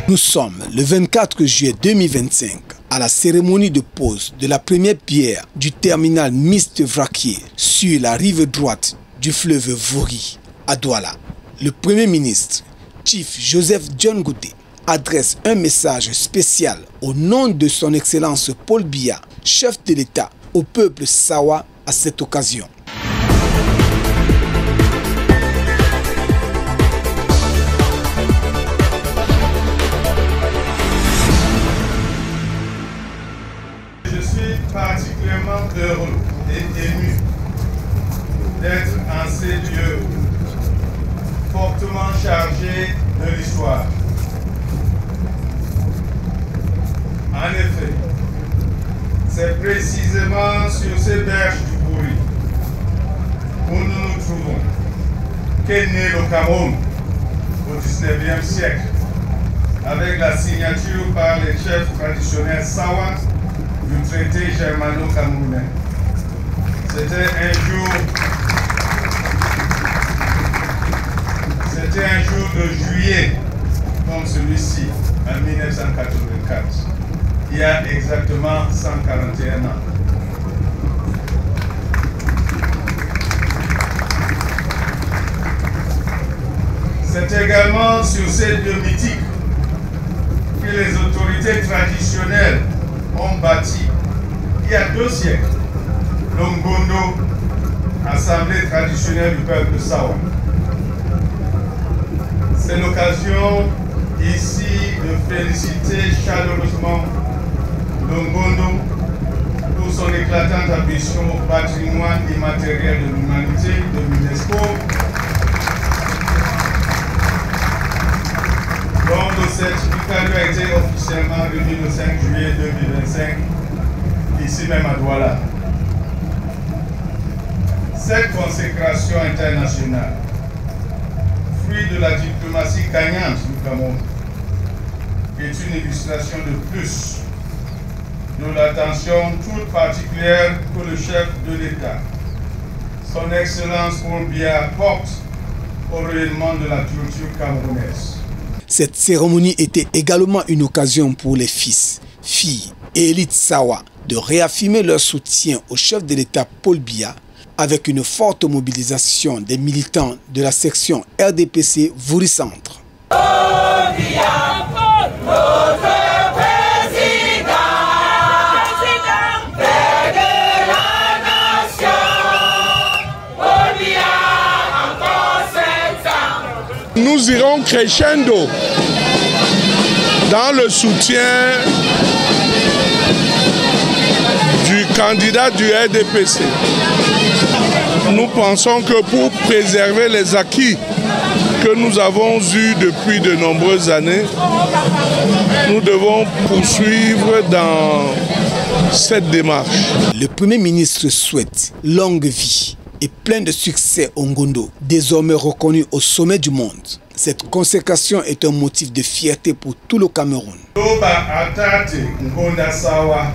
Nous sommes le 24 juillet 2025 à la cérémonie de pose de la première pierre du terminal mixte vraquier sur la rive droite du fleuve Vori à Douala. Le Premier ministre, Chief Joseph John Goudé, adresse un message spécial au nom de son Excellence Paul Biya, chef de l'État, au peuple Sawa à cette occasion. Je suis particulièrement heureux et ému d'être en ces lieux fortement chargés de l'histoire. En effet, c'est précisément sur ces berges du Bouri où nous nous trouvons qu'est né le Cameroun au XIXe siècle, avec la signature par les chefs traditionnels Sawa du traité germano-camerounais. C'était un jour de juillet comme celui-ci, en 1984, il y a exactement 141 ans. C'est également sur ces lieux mythiques que les autorités traditionnelles ont bâti, il y a 2 siècles, l'Ongondo, assemblée traditionnelle du peuple Sawa. C'est l'occasion ici de féliciter chaleureusement l'Ongondo pour son éclatante ambition au patrimoine immatériel de l'humanité de l'UNESCO, dont le certificat lui a été officiellement remis le 5 juillet 2025, ici même à Douala. Cette consécration internationale, fruit de la diplomatie gagnante du Cameroun, est une illustration de plus de l'attention toute particulière que le chef de l'État, son Excellence Paul Biya, porte au rayonnement de la culture camerounaise. Cette cérémonie était également une occasion pour les fils, filles et élites Sawa de réaffirmer leur soutien au chef de l'État Paul Biya avec une forte mobilisation des militants de la section RDPC Vuri Centre. Nous irons crescendo dans le soutien du candidat du RDPC. Nous pensons que pour préserver les acquis que nous avons eus depuis de nombreuses années, nous devons poursuivre dans cette démarche. Le Premier ministre souhaite longue vie et plein de succès au Ngondo, désormais reconnu au sommet du monde. Cette consécration est un motif de fierté pour tout le Cameroun. Loba atate Ngonda Sawa